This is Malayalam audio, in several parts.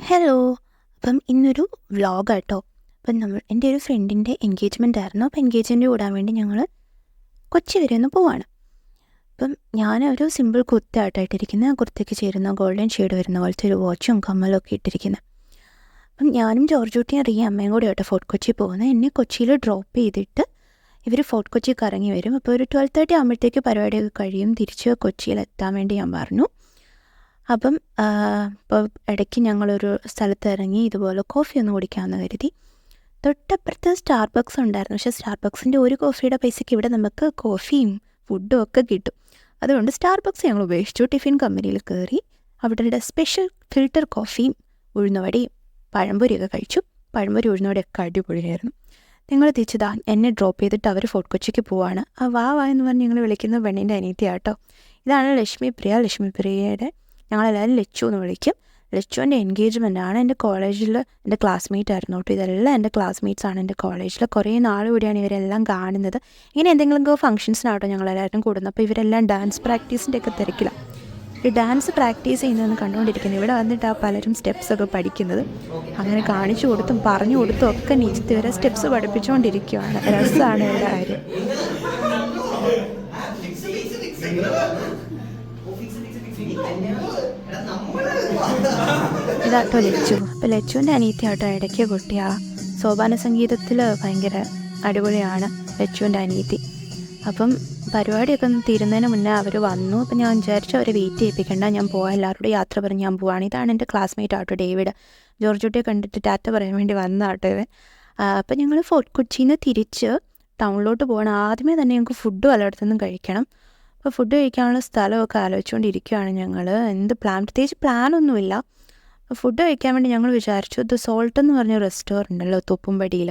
ഹലോ. അപ്പം ഇന്നൊരു വ്ളോഗാട്ടോ. അപ്പം എൻ്റെ ഒരു ഫ്രണ്ടിൻ്റെ എൻഗേജ്മെൻ്റ് ആയിരുന്നു. അപ്പം എൻഗേജ്മെൻറ്റ് കൂടാൻ വേണ്ടി ഞങ്ങൾ കൊച്ചി വരെ ഒന്ന് പോവാണ്. അപ്പം ഞാനൊരു സിമ്പിൾ കുർത്ത ആട്ടോ ഇട്ടിരിക്കുന്നത്. ആ കുർത്തയ്ക്ക് ചേരുന്ന ഗോൾഡൻ ഷെയ്ഡ് വരുന്ന പോലത്തെ ഒരു വാച്ചും കമ്മലും ഒക്കെ ഇട്ടിരിക്കുന്നത്. അപ്പം ഞാനും ജോർജൂട്ടിയും റിയ അമ്മയും കൂടി ആട്ടോ ഫോർട്ട് കൊച്ചി പോകുന്നത്. എന്നെ കൊച്ചിയിൽ ഡ്രോപ്പ് ചെയ്തിട്ട് ഇവർ ഫോർട്ട് കൊച്ചി കറങ്ങി വരും. അപ്പോൾ ഒരു 12:30 ആകുമ്പോഴത്തേക്ക് പരിപാടിയൊക്കെ കഴിയും. തിരിച്ച് കൊച്ചിയിൽ എത്താൻ വേണ്ടി ഞാൻ പറഞ്ഞു. അപ്പം ഇപ്പോൾ ഇടയ്ക്ക് ഞങ്ങളൊരു സ്ഥലത്ത് ഇറങ്ങി ഇതുപോലെ കോഫി ഒന്ന് കുടിക്കാമെന്ന് കരുതി. തൊട്ടപ്പുറത്ത് സ്റ്റാർബക്സ് ഉണ്ടായിരുന്നു. പക്ഷേ സ്റ്റാർബക്സിൻ്റെ ഒരു കോഫിയുടെ പൈസയ്ക്ക് ഇവിടെ നമുക്ക് കോഫിയും ഫുഡും ഒക്കെ കിട്ടും. അതുകൊണ്ട് സ്റ്റാർബക്സ് ഞങ്ങൾ ഉപേക്ഷിച്ചു. ടിഫിൻ കമ്പനിയിൽ കയറി അവരുടെ സ്പെഷ്യൽ ഫിൽറ്റർ കോഫിയും ഉഴുന്നുവടയും പഴംപൊരിയൊക്കെ കഴിച്ചു. പഴംപൊരി ഉഴുന്നുവടയൊക്കെ അടിപൊളിയായിരുന്നു. നിങ്ങൾ തിരിച്ചതാ എന്നെ ഡ്രോപ്പ് ചെയ്തിട്ട് അവർ ഫോർട്ട് കൊച്ചിക്ക് പോവാണ്. ആ വാ എന്ന് പറഞ്ഞ് ഞങ്ങൾ വിളിക്കുന്ന പെണ്ണിൻ്റെ അനിയത്തിയാട്ടോ. ഇതാണ് ലക്ഷ്മിപ്രിയ. ലക്ഷ്മിപ്രിയയുടെ ഞങ്ങളെല്ലാവരും ലച്ചു എന്ന് വിളിക്കും. ലച്ചുവിൻ്റെ എൻഗേജ്മെൻ്റ് ആണ്. എൻ്റെ കോളേജിൽ എൻ്റെ ക്ലാസ്മേറ്റ് ആയിരുന്നു കേട്ടോ. ഇതെല്ലാം എൻ്റെ ക്ലാസ്മേറ്റ്സ് ആണ്. എൻ്റെ കോളേജിൽ കുറേ നാൾ കൂടിയാണ് ഇവരെല്ലാം കാണുന്നത്. ഇങ്ങനെ എന്തെങ്കിലും ഫംഗ്ഷൻസിനാട്ടോ ഞങ്ങളെല്ലാവരും കൂടുന്നത്. അപ്പോൾ ഇവരെല്ലാം ഡാൻസ് പ്രാക്ടീസിൻ്റെ ഒക്കെ തിരക്കിലാണ്. ഈ ഡാൻസ് പ്രാക്ടീസ് ചെയ്യുന്നതെന്ന് കണ്ടുകൊണ്ടിരിക്കുന്നത്. ഇവിടെ വന്നിട്ട് പലരും സ്റ്റെപ്സൊക്കെ പഠിക്കുന്നത്. അങ്ങനെ കാണിച്ചു കൊടുത്തും പറഞ്ഞു കൊടുത്തും ഒക്കെ നിശ്ചിത വരെ സ്റ്റെപ്സ് പഠിപ്പിച്ചുകൊണ്ടിരിക്കുകയാണ്. രസമാണ് ഇവരുടെ കാര്യം. ഇതാട്ടോ ലച്ചു. അപ്പോൾ ലച്ചുവിൻ്റെ അനിയത്തിയാട്ടോ ഇടയ്ക്ക് കുട്ടിയാ. സോപാന സംഗീതത്തിൽ ഭയങ്കര അടിപൊളിയാണ് ലച്ചുവിൻ്റെ അനിയത്തി. അപ്പം പരിപാടിയൊക്കെ ഒന്ന് തീരുന്നതിന് മുന്നേ അവർ വന്നു. അപ്പം ഞാൻ വിചാരിച്ചു അവരെ വെയിറ്റ് ചെയ്യിപ്പിക്കേണ്ട, ഞാൻ പോവാം, എല്ലാവരോടും യാത്ര പറഞ്ഞ് ഞാൻ പോവാണ്. ഇതാണ് എൻ്റെ ക്ലാസ്മേറ്റ് ആട്ടോ ഡേവിഡ്. ജോർജുട്ടിയെ കണ്ടിട്ട് ടാറ്റ പറയാൻ വേണ്ടി വന്നതാട്ടോ ഇവൻ. അപ്പം ഞങ്ങൾ ഫോർട്ട് കൊച്ചിയിൽ നിന്ന് തിരിച്ച് ടൗണിലോട്ട് പോകണം. ആദ്യമേ തന്നെ ഞങ്ങൾക്ക് ഫുഡ് പലയിടത്തുനിന്നും കഴിക്കണം. അപ്പോൾ ഫുഡ് കഴിക്കാനുള്ള സ്ഥലമൊക്കെ ആലോചിച്ചുകൊണ്ടിരിക്കുകയാണ് ഞങ്ങൾ. പ്രത്യേകിച്ച് പ്ലാനൊന്നുമില്ല. ഫുഡ് കഴിക്കാൻ വേണ്ടി ഞങ്ങൾ വിചാരിച്ചു ദ സോൾട്ട് എന്ന് പറഞ്ഞ റെസ്റ്റോറൻ്റ് ഉണ്ടല്ലോ തോപ്പുംപടിയിൽ,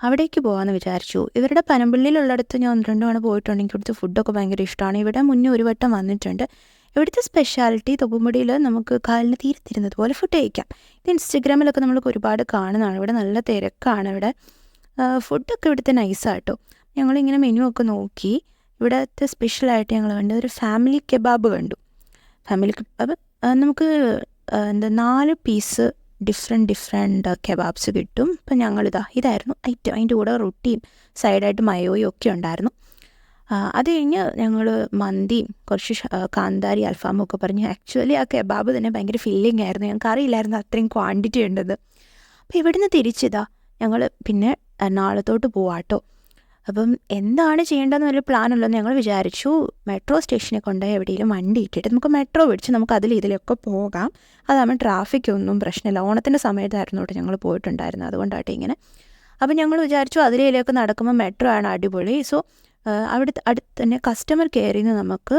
അവിടേക്ക് പോകാമെന്ന് വിചാരിച്ചു. ഇവരുടെ പനമ്പള്ളിയിലുള്ളിടത്ത് ഞാൻ 1-2 തവണ പോയിട്ടുണ്ടെങ്കിൽ ഇവിടുത്തെ ഫുഡൊക്കെ ഭയങ്കര ഇഷ്ടമാണ്. ഇവിടെ മുന്നേ ഒരു വട്ടം വന്നിട്ടുണ്ട്. ഇവിടുത്തെ സ്പെഷ്യാലിറ്റി തോപ്പുംപടിയിൽ നമുക്ക് കാലിന് തീരത്തിരുന്നത് പോലെ ഫുഡ് കഴിക്കാം. ഇത് ഇൻസ്റ്റഗ്രാമിലൊക്കെ നമ്മൾക്ക് ഒരുപാട് കാണുന്നതാണ്. ഇവിടെ നല്ല തിരക്കാണ്. ഇവിടെ ഫുഡൊക്കെ ഇവിടുത്തെ നൈസാട്ടോ. ഞങ്ങളിങ്ങനെ മെനു ഒക്കെ നോക്കി. ഇവിടുത്തെ സ്പെഷ്യലായിട്ട് ഞങ്ങൾ കണ്ടത് ഒരു ഫാമിലി കെബാബ് കണ്ടു. ഫാമിലി കെബാബ് നമുക്ക് 4 പീസ് ഡിഫറെൻറ്റ് കെബാബ്സ് കിട്ടും. അപ്പം ഇതായിരുന്നു ഐറ്റം. അതിൻ്റെ കൂടെ റൊട്ടിയും സൈഡായിട്ട് മയോയും ഒക്കെ ഉണ്ടായിരുന്നു. അത് കഴിഞ്ഞ് ഞങ്ങൾ മന്തിയും കുറച്ച് കാന്താരി അൽഫാമും ഒക്കെ പറഞ്ഞു. ആക്ച്വലി ആ കെബാബ് തന്നെ ഭയങ്കര ഫില്ലിംഗ് ആയിരുന്നു. ഞങ്ങൾക്ക് അറിയില്ലായിരുന്നു അത്രയും ക്വാണ്ടിറ്റി ഉണ്ടെന്ന്. അപ്പോൾ ഇവിടുന്ന് ഞങ്ങൾ പിന്നെ എറണാകുളത്തോട്ട് പോവാട്ടോ. അപ്പം എന്താണ് ചെയ്യേണ്ടതെന്ന് വലിയ പ്ലാനുള്ളതെന്ന് ഞങ്ങൾ വിചാരിച്ചു. മെട്രോ സ്റ്റേഷനിൽ കൊണ്ടുപോയി എവിടെയെങ്കിലും വണ്ടി ഇട്ടിട്ട് നമുക്ക് മെട്രോ പിടിച്ച് നമുക്ക് ഇതിലൊക്കെ പോകാം. അതാകുമ്പോൾ ട്രാഫിക്കൊന്നും പ്രശ്നമില്ല. ഓണത്തിൻ്റെ സമയത്തായിരുന്നു കേട്ടോ ഞങ്ങൾ പോയിട്ടുണ്ടായിരുന്നത്. അതുകൊണ്ടാട്ടെ ഇങ്ങനെ. അപ്പം ഞങ്ങൾ വിചാരിച്ചു അതിലേക്ക് നടക്കുമ്പോൾ മെട്രോ ആണ് അടിപൊളി. സോ അവിടുത്തെ അടുത്ത് തന്നെ കസ്റ്റമർ കെയറിൽ നിന്ന് നമുക്ക്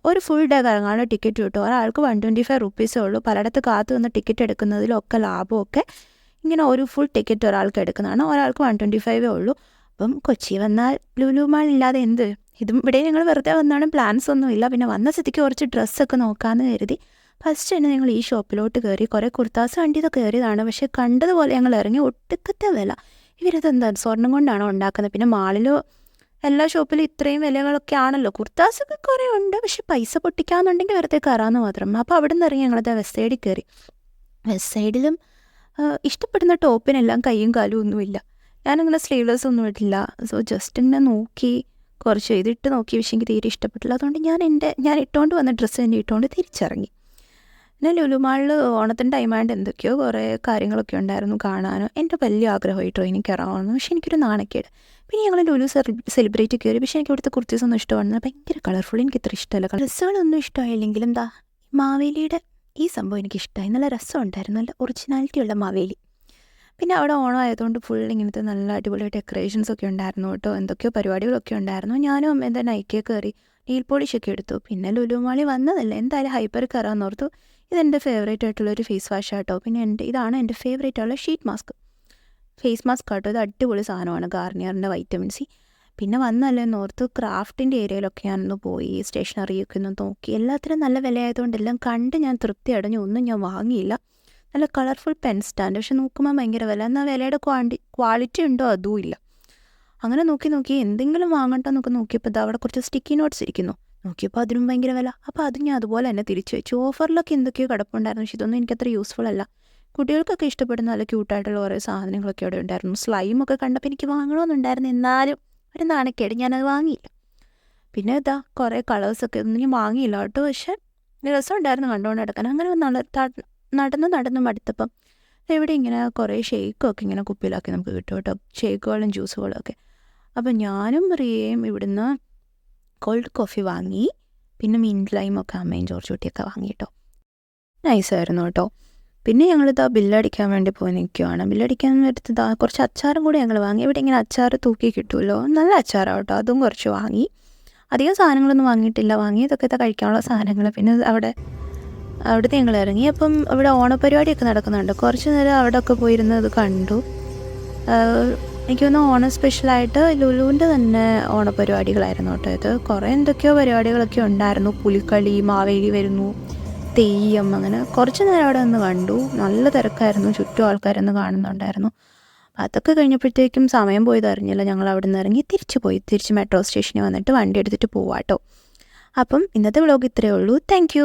ഒരു ഫുൾ ഡേ കറങ്ങാനുള്ള ടിക്കറ്റ് കിട്ടും. ഒരാൾക്ക് 125 റുപ്പീസേ ഉള്ളൂ. പലയിടത്ത് കാത്തു നിന്ന് ടിക്കറ്റ് എടുക്കുന്നതിലൊക്കെ ലാഭമൊക്കെ ഇങ്ങനെ ഒരു ഫുൾ ടിക്കറ്റ് ഒരാൾക്ക് എടുക്കുന്നതാണ്. ഒരാൾക്ക് 125 ഉള്ളൂ. അപ്പം കൊച്ചി വന്നാൽ ലുലു മാൾ ഇല്ലാതെ എന്ത്? ഇവിടെ ഞങ്ങൾ വെറുതെ വന്നാണ്, പ്ലാൻസ് ഒന്നുമില്ല. പിന്നെ വന്ന സ്ഥിതിക്ക് കുറച്ച് ഡ്രസ്സൊക്കെ നോക്കാമെന്ന് കരുതി ഫസ്റ്റ് തന്നെ ഞങ്ങൾ ഈ ഷോപ്പിലോട്ട് കയറി. കുറേ കുർത്താസ് കണ്ടിതൊക്കെ കയറിയതാണ്. പക്ഷേ കണ്ടതുപോലെ ഞങ്ങൾ ഇറങ്ങി. ഒട്ടുക്കത്തെ വില. ഇവരതെന്താ സ്വർണ്ണം കൊണ്ടാണോ ഉണ്ടാക്കുന്നത്? പിന്നെ മാളിലോ എല്ലാ ഷോപ്പിലും ഇത്രയും വിലകളൊക്കെ ആണല്ലോ. കുർത്താസൊക്കെ കുറേ ഉണ്ട്. പക്ഷെ പൈസ പൊട്ടിക്കാമെന്നുണ്ടെങ്കിൽ വെറുതെ കയറാമെന്ന് മാത്രം. അപ്പോൾ അവിടെ നിന്ന് ഇറങ്ങി ഞങ്ങളത് വെസ്റ്റ് സൈഡിൽ കയറി. വെസ്റ്റ് സൈഡിലും ഇഷ്ടപ്പെടുന്ന ടോപ്പിനെല്ലാം കൈയും കാലും ഒന്നുമില്ല. ഞാനങ്ങനെ സ്ലീവ്ലെസ് ഒന്നും ഇട്ടില്ല. സോ ജസ്റ്റ് ഇങ്ങനെ നോക്കി കുറച്ച് ഇതിട്ട് നോക്കി. പക്ഷേ എനിക്ക് തീരെ ഇഷ്ടപ്പെട്ടില്ല. അതുകൊണ്ട് ഞാൻ ഇട്ടുകൊണ്ട് വന്ന ഡ്രസ്സ് തന്നെ ഇട്ടുകൊണ്ട് തിരിച്ചിറങ്ങി. പിന്നെ ലുലുമാളിൽ ഓണത്തിൻ്റെ ടൈമായിട്ട് എന്തൊക്കെയോ കുറേ കാര്യങ്ങളൊക്കെ ഉണ്ടായിരുന്നു കാണാനോ. എൻ്റെ വലിയ ആഗ്രഹമായി ട്രെയിനിൽ കയറാമെന്ന്. പക്ഷേ എനിക്കൊരു നാണക്കേട്. പിന്നെ ഞങ്ങൾ ലുലു സെലിബ്രേറ്റ് കയറി. പക്ഷേ എനിക്ക് ഇവിടുത്തെ കുർത്തീസ് ഒന്നും ഇഷ്ടമാണ്. ഭയങ്കര കളർഫുൾ. എനിക്ക് ഇത്ര ഇഷ്ടമല്ല. ഡ്രസ്സുകളൊന്നും ഇഷ്ടമായില്ലെങ്കിലും മാവേലിയുടെ ഈ സംഭവം എനിക്കിഷ്ടമായി. നല്ല രസമുണ്ടായിരുന്നു. നല്ല ഒറിജിനാലിറ്റി ഉള്ള മാവേലി. പിന്നെ അവിടെ ഓണം ആയതുകൊണ്ട് ഫുൾ ഇങ്ങനത്തെ നല്ല അടിപൊളി ഡെക്കറേഷൻസ് ഒക്കെ ഉണ്ടായിരുന്നു കേട്ടോ. എന്തൊക്കെയോ പരിപാടികളൊക്കെ ഉണ്ടായിരുന്നു. ഞാനും അമ്മ എന്താ നൈക്കിയെ കയറി നെയിൽ പോളിഷൊക്കെ എടുത്തു. പിന്നെ ലുലു മാളിൽ വന്നതല്ലേ, എന്തായാലും ഹൈപ്പർ കയറാമെന്ന് ഓർത്തു. ഇതെൻ്റെ ഫേവറേറ്റ് ആയിട്ടുള്ളൊരു ഫേസ് വാഷ് ആട്ടോ. പിന്നെ ഇതാണ് എൻ്റെ ഫേവറേറ്റ് ആയിട്ടുള്ള ഷീറ്റ് മാസ്ക്, ഫേസ് മാസ്ക് ആട്ടോ. ഇത് അടിപൊളി സാധനമാണ്, ഗാർണിയറിൻ്റെ വൈറ്റമിൻ സി. പിന്നെ വന്നല്ലേ എന്നോർത്ത് ക്രാഫ്റ്റിൻ്റെ ഏരിയയിലൊക്കെ ഞാനൊന്ന് പോയി. സ്റ്റേഷനറിയൊക്കെ ഒന്ന് നോക്കി. എല്ലാത്തിനും നല്ല വിലയായതുകൊണ്ട് എല്ലാം കണ്ട് ഞാൻ തൃപ്തി അടഞ്ഞു. ഒന്നും ഞാൻ വാങ്ങിയില്ല. നല്ല കളർഫുൾ പെൻ സ്റ്റാൻഡ്. പക്ഷെ നോക്കുമ്പോൾ ഭയങ്കര വില. എന്നാൽ വിലയുടെ ക്വാളിറ്റി ഉണ്ടോ അതും ഇല്ല. അങ്ങനെ നോക്കി എന്തെങ്കിലും വാങ്ങട്ടെ എന്നൊക്കെ നോക്കിയപ്പോൾ അവിടെ കുറച്ച് സ്റ്റിക്കി നോട്ട്സ് ഇരിക്കുന്നു. നോക്കിയപ്പോൾ അതിനും ഭയങ്കര വില. അപ്പോൾ അത് ഞാൻ അതുപോലെ തന്നെ തിരിച്ചു വെച്ചു. ഓഫറിലൊക്കെ എന്തൊക്കെയോ കിടപ്പുണ്ടായിരുന്നു. പക്ഷെ ഇതൊന്നും എനിക്കത്ര യൂസ്ഫുൾ അല്ല. കുട്ടികൾക്കൊക്കെ ഇഷ്ടപ്പെടുന്ന നല്ല ക്യൂട്ടായിട്ടുള്ള കുറേ സാധനങ്ങളൊക്കെ അവിടെ ഉണ്ടായിരുന്നു. സ്ലൈമൊക്കെ കണ്ടപ്പോൾ എനിക്ക് വാങ്ങണമെന്നുണ്ടായിരുന്നു, എന്നാലും ഒരു നാണക്കേട്, ഞാനത് വാങ്ങിയില്ല. പിന്നെ ഇതാ കുറേ കളേഴ്സൊക്കെ ഒന്നും ഞാൻ വാങ്ങിയില്ല കേട്ടോ, പക്ഷേ രസമുണ്ടായിരുന്നു കണ്ടുകൊണ്ട് നടക്കാൻ. അങ്ങനെ നടന്ന് മടുത്തപ്പം ഇവിടെ ഇങ്ങനെ കുറേ ഷേക്കൊക്കെ ഇങ്ങനെ കുപ്പിയിലാക്കി നമുക്ക് കിട്ടും കേട്ടോ, ഷേക്കുകളും ജ്യൂസുകളും ഒക്കെ. അപ്പം ഞാനും റിയയും ഇവിടുന്ന് കോൾഡ് കോഫി വാങ്ങി, പിന്നെ മിൻറ്റ് ലൈമൊക്കെ അമ്മയും ജോർജ് കുട്ടിയൊക്കെ വാങ്ങി കേട്ടോ. നൈസായിരുന്നു കേട്ടോ. പിന്നെ ഞങ്ങളിതാ ബില്ലടിക്കാൻ വേണ്ടി പോയി നിൽക്കുകയാണ്. ബില്ലടിക്കാൻ എടുത്തതാ കുറച്ച് അച്ചാറും കൂടി ഞങ്ങൾ വാങ്ങി. ഇവിടെ ഇങ്ങനെ അച്ചാർ തൂക്കി കിട്ടുമല്ലോ, നല്ല അച്ചാറാണ് കേട്ടോ, അതും കുറച്ച് വാങ്ങി. അധികം സാധനങ്ങളൊന്നും വാങ്ങിയിട്ടില്ല, വാങ്ങിയതൊക്കെ കഴിക്കാനുള്ള സാധനങ്ങൾ. പിന്നെ അവിടുത്തെ ഞങ്ങൾ ഇറങ്ങി. അപ്പം ഇവിടെ ഓണപരിപാടിയൊക്കെ നടക്കുന്നുണ്ട്. കുറച്ച് നേരം അവിടെയൊക്കെ പോയിരുന്ന് ഇത് കണ്ടു. എനിക്ക് തോന്നുന്നു ഓണം സ്പെഷ്യലായിട്ട് ലുലുവിൻ്റെ തന്നെ ഓണപരിപാടികളായിരുന്നു കേട്ടോ ഇത്. കുറേ എന്തൊക്കെയോ പരിപാടികളൊക്കെ ഉണ്ടായിരുന്നു. പുലിക്കളി, മാവേലി വരുന്നു, തെയ്യം, അങ്ങനെ കുറച്ച് നേരം അവിടെ നിന്ന് കണ്ടു. നല്ല തിരക്കായിരുന്നു, ചുറ്റും ആൾക്കാരൊന്ന് കാണുന്നുണ്ടായിരുന്നു. അതൊക്കെ കഴിഞ്ഞപ്പോഴത്തേക്കും സമയം പോയത് അറിഞ്ഞില്ല. ഞങ്ങൾ അവിടെ നിന്ന് ഇറങ്ങി തിരിച്ച് മെട്രോ സ്റ്റേഷനിൽ വന്നിട്ട് വണ്ടി എടുത്തിട്ട് പോവാം കേട്ടോ. അപ്പം ഇന്നത്തെ വ്ലോഗ് ഇത്രയേ ഉള്ളൂ. താങ്ക്